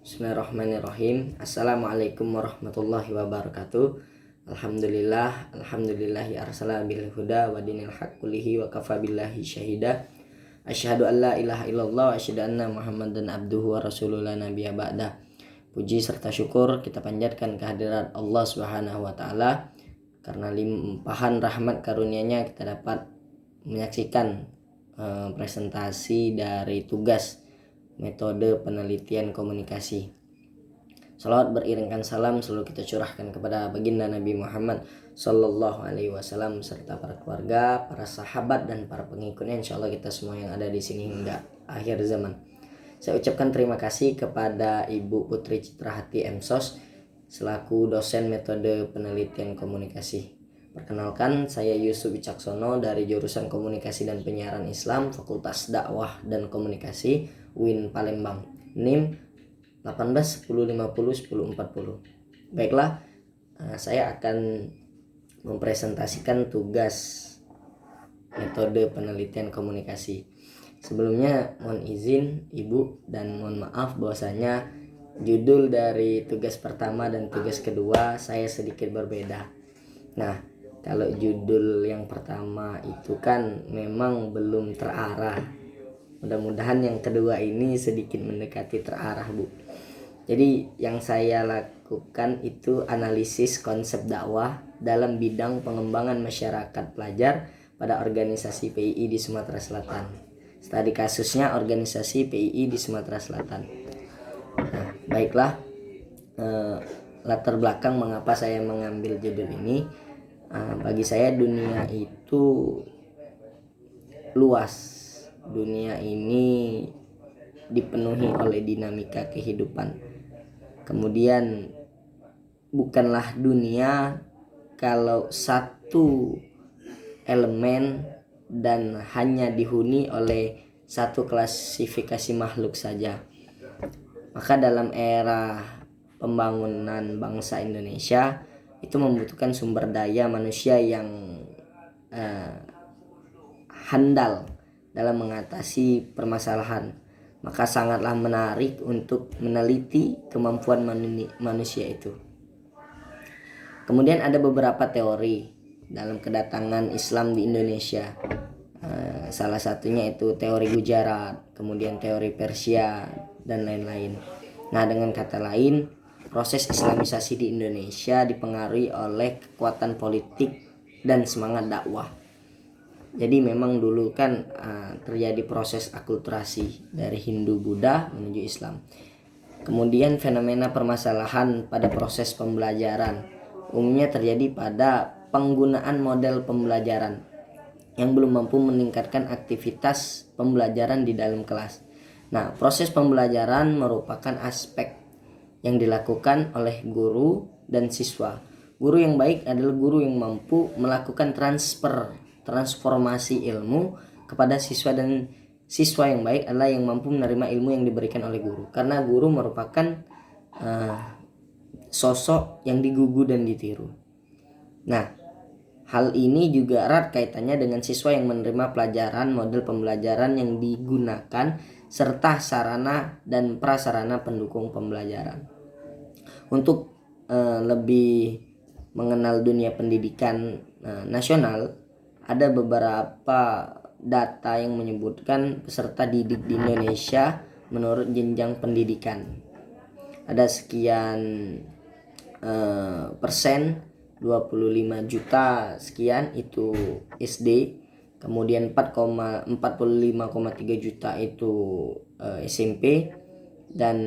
Bismillahirrahmanirrahim. Assalamualaikum warahmatullahi wabarakatuh. Alhamdulillahi arsala bil huda wa dinil haq kulihi wa kafa billahi syahida. Asyhadu an la ilaha illallah wa asyhadu anna Muhammadan abduhu wa rasuluhu la nabiyya ba'da. Puji serta syukur kita panjatkan kehadirat Allah Subhanahu wa taala karena limpahan rahmat karunia-Nya kita dapat menyaksikan presentasi dari tugas metode penelitian komunikasi. Salawat beriringkan salam selalu kita curahkan kepada baginda Nabi Muhammad Sallallahu Alaihi Wasallam serta para keluarga, para sahabat dan para pengikutnya. Insyaallah kita semua yang ada di sini hingga akhir zaman. Saya ucapkan terima kasih kepada Ibu Putri Citrahati M.Sos selaku dosen metode penelitian komunikasi. Perkenalkan, saya Yusuf Wicaksono dari jurusan Komunikasi dan Penyiaran Islam, Fakultas Dakwah dan Komunikasi, UIN Palembang. NIM 1810501040. Baiklah, saya akan mempresentasikan tugas metode penelitian komunikasi. Sebelumnya mohon izin Ibu dan mohon maaf bahwasanya judul dari tugas pertama dan tugas kedua saya sedikit berbeda. Nah, kalau judul yang pertama itu kan memang belum terarah. Mudah-mudahan yang kedua ini sedikit mendekati terarah, Bu. Jadi yang saya lakukan itu analisis konsep dakwah dalam bidang pengembangan masyarakat pelajar pada organisasi PII di Sumatera Selatan. Studi kasusnya organisasi PII di Sumatera Selatan. Nah, baiklah, latar belakang mengapa saya mengambil judul ini. Bagi saya dunia itu luas. Dunia ini dipenuhi oleh dinamika kehidupan. Kemudian bukanlah dunia kalau satu elemen dan hanya dihuni oleh satu klasifikasi makhluk saja. Maka dalam era pembangunan bangsa Indonesia itu membutuhkan sumber daya manusia yang handal dalam mengatasi permasalahan. Maka sangatlah menarik untuk meneliti kemampuan manusia itu. Kemudian ada beberapa teori dalam kedatangan Islam di Indonesia. Salah satunya itu teori Gujarat, kemudian teori Persia dan lain-lain. Nah, dengan kata lain, proses Islamisasi di Indonesia dipengaruhi oleh kekuatan politik dan semangat dakwah. Jadi memang dulu kan terjadi proses akulturasi dari Hindu Buddha menuju Islam. Kemudian fenomena permasalahan pada proses pembelajaran umumnya terjadi pada penggunaan model pembelajaran yang belum mampu meningkatkan aktivitas pembelajaran di dalam kelas. Nah, proses pembelajaran merupakan aspek yang dilakukan oleh guru dan siswa. Guru yang baik adalah guru yang mampu melakukan transformasi ilmu kepada siswa, dan siswa yang baik adalah yang mampu menerima ilmu yang diberikan oleh guru. Karena guru merupakan sosok yang digugu dan ditiru. Nah, hal ini juga erat kaitannya dengan siswa yang menerima pelajaran, model pembelajaran yang digunakan, serta sarana dan prasarana pendukung pembelajaran. Untuk lebih mengenal dunia pendidikan nasional, ada beberapa data yang menyebutkan peserta didik di Indonesia menurut jenjang pendidikan. Ada sekian persen, 25 juta sekian itu SD, kemudian 45,3 juta itu SMP, dan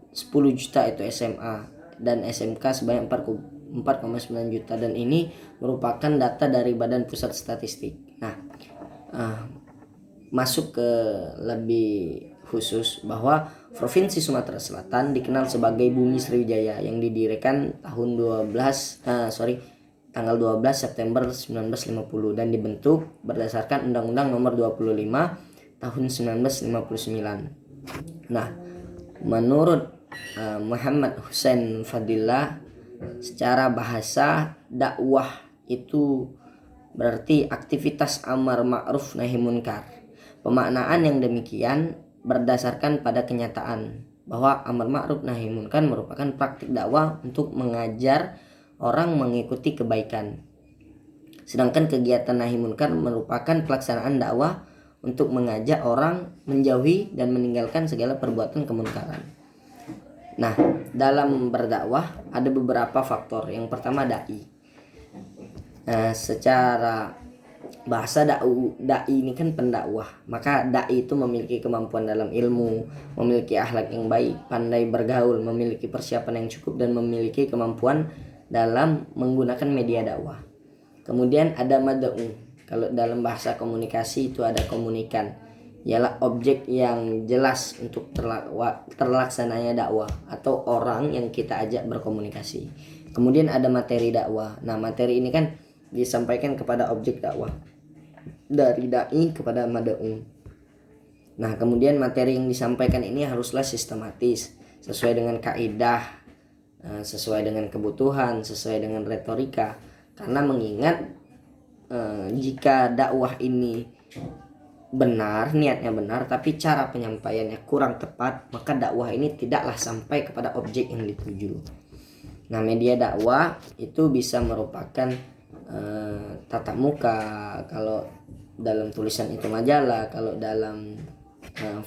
10 juta itu SMA, dan SMK sebanyak 4,9 juta, dan ini merupakan data dari Badan Pusat Statistik. Nah, masuk ke lebih khusus bahwa Provinsi Sumatera Selatan dikenal sebagai Bumi Sriwijaya yang didirikan tanggal 12 September 1950 dan dibentuk berdasarkan Undang-Undang Nomor 25 tahun 1959. Nah, menurut Muhammad Hussein Fadillah, secara bahasa dakwah itu berarti aktivitas amar ma'ruf nahi munkar. Pemaknaan yang demikian berdasarkan pada kenyataan bahwa amar ma'ruf nahi munkar merupakan praktik dakwah untuk mengajar orang mengikuti kebaikan. Sedangkan kegiatan nahi munkar merupakan pelaksanaan dakwah untuk mengajak orang menjauhi dan meninggalkan segala perbuatan kemunkaran. Nah, dalam berdakwah ada beberapa faktor. Yang pertama dai. Nah, secara bahasa dai ini kan pendakwah. Maka dai itu memiliki kemampuan dalam ilmu, memiliki akhlak yang baik, pandai bergaul, memiliki persiapan yang cukup, dan memiliki kemampuan dalam menggunakan media dakwah. Kemudian ada mad'u. Kalau dalam bahasa komunikasi itu ada komunikan, ialah objek yang jelas untuk terlaksananya dakwah atau orang yang kita ajak berkomunikasi. Kemudian ada materi dakwah. Nah, materi ini kan disampaikan kepada objek dakwah dari dai kepada mad'u. Nah, kemudian materi yang disampaikan ini haruslah sistematis, sesuai dengan kaidah, sesuai dengan kebutuhan, sesuai dengan retorika. Karena mengingat jika dakwah ini benar, niatnya benar, tapi cara penyampaiannya kurang tepat, maka dakwah ini tidaklah sampai kepada objek yang dituju. Nah, media dakwah itu bisa merupakan tatap muka, kalau dalam tulisan itu majalah, kalau dalam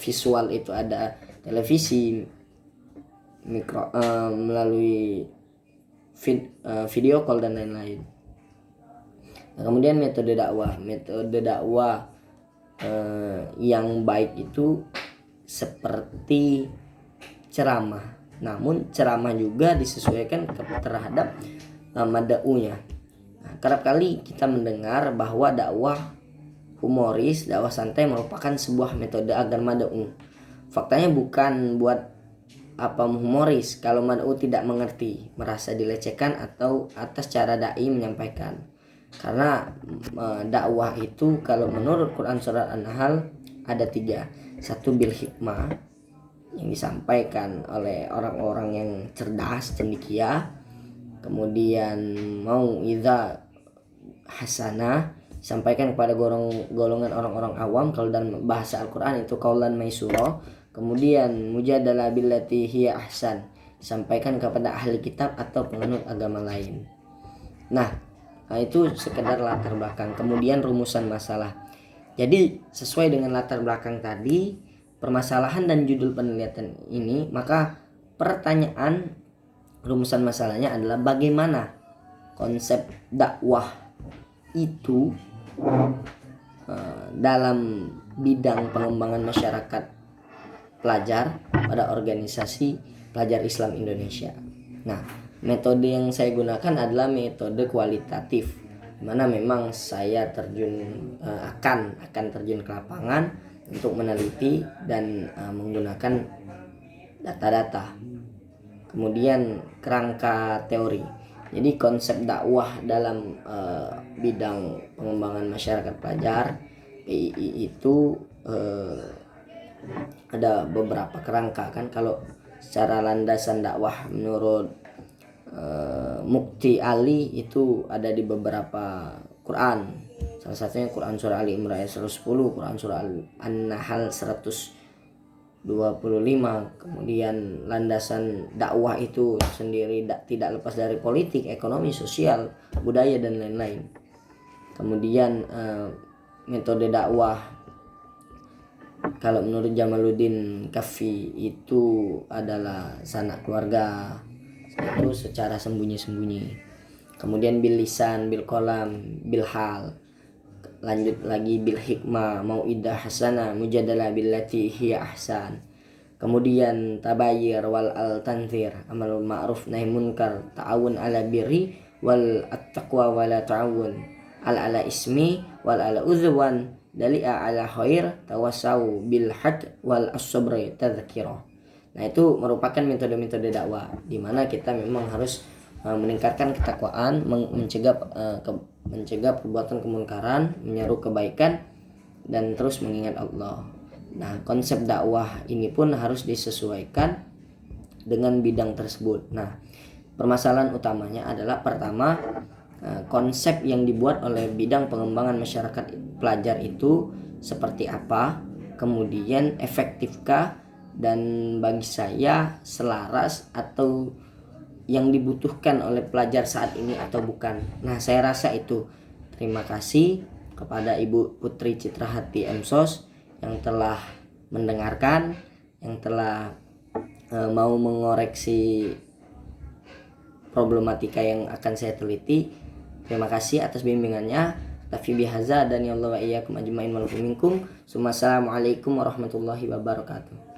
visual itu ada televisi, melalui video call dan lain-lain. Nah, kemudian metode dakwah yang baik itu seperti ceramah, namun ceramah juga disesuaikan terhadap mad'unya. Nah, kerap kali kita mendengar bahwa dakwah humoris, dakwah santai merupakan sebuah metode agar mad'u. Faktanya bukan buat apa humoris kalau mad'u tidak mengerti, merasa dilecehkan atau atas cara dai menyampaikan. Karena dakwah itu kalau menurut Quran surat An-Nahl ada 3. 1 bil hikmah, yang disampaikan oleh orang-orang yang cerdas, cendekia. Kemudian mau idza hasanah, disampaikan kepada golongan orang-orang awam. Kalau dalam bahasa Al-Quran itu qaulan maisura. Kemudian mujadalah billati hiya ahsan, disampaikan kepada ahli kitab atau penganut agama lain. Nah, itu sekedar latar belakang. Kemudian rumusan masalah. Jadi sesuai dengan latar belakang tadi, permasalahan dan judul penelitian ini, maka pertanyaan rumusan masalahnya adalah bagaimana konsep dakwah itu dalam bidang pengembangan masyarakat pelajar pada organisasi pelajar Islam Indonesia. Nah, metode yang saya gunakan adalah metode kualitatif, mana memang saya akan terjun ke lapangan untuk meneliti dan menggunakan data-data. Kemudian kerangka teori. Jadi konsep dakwah dalam bidang pengembangan masyarakat pelajar PII itu ada beberapa kerangka kan. Kalau secara landasan dakwah menurut Mukti Ali itu ada di beberapa Quran. Salah satunya Quran surah Ali Imran ayat 110, Quran surah An-Nahl 125. Kemudian landasan dakwah itu sendiri tidak lepas dari politik, ekonomi, sosial, budaya dan lain-lain. Kemudian metode dakwah kalau menurut Jamaluddin Kafi itu adalah sanak keluarga, itu secara sembunyi-sembunyi. Kemudian bil lisan, bil qalam, bil hal. Lanjut lagi bil hikmah, mau'idah hasanah, mujadalah billati hiya ahsan. Kemudian tabayyir wal al-tanzir, amalul ma'ruf nahi munkar, ta'awun ala birri wal at-taqwa wala ta'awun ala ismi wal ala udhwan, dali'a ala khair, tawasau bil had wal as-sabri tadhkirah. Nah, itu merupakan metode-metode dakwah di mana kita memang harus meningkatkan ketakwaan, mencegah perbuatan kemunkaran, menyeru kebaikan, dan terus mengingat Allah. Nah, konsep dakwah ini pun harus disesuaikan dengan bidang tersebut. Nah, permasalahan utamanya adalah pertama, konsep yang dibuat oleh bidang pengembangan masyarakat pelajar itu seperti apa, kemudian efektifkah, dan bagi saya selaras atau yang dibutuhkan oleh pelajar saat ini atau bukan. Nah, saya rasa itu. Terima kasih kepada Ibu Putri Citrahati MSOS yang telah mendengarkan, yang telah mau mengoreksi problematika yang akan saya teliti. Terima kasih atas bimbingannya. Tafi bihaza dan ya Allah wa iyyakum ajmain wal minkum. Assalamualaikum warahmatullahi wabarakatuh.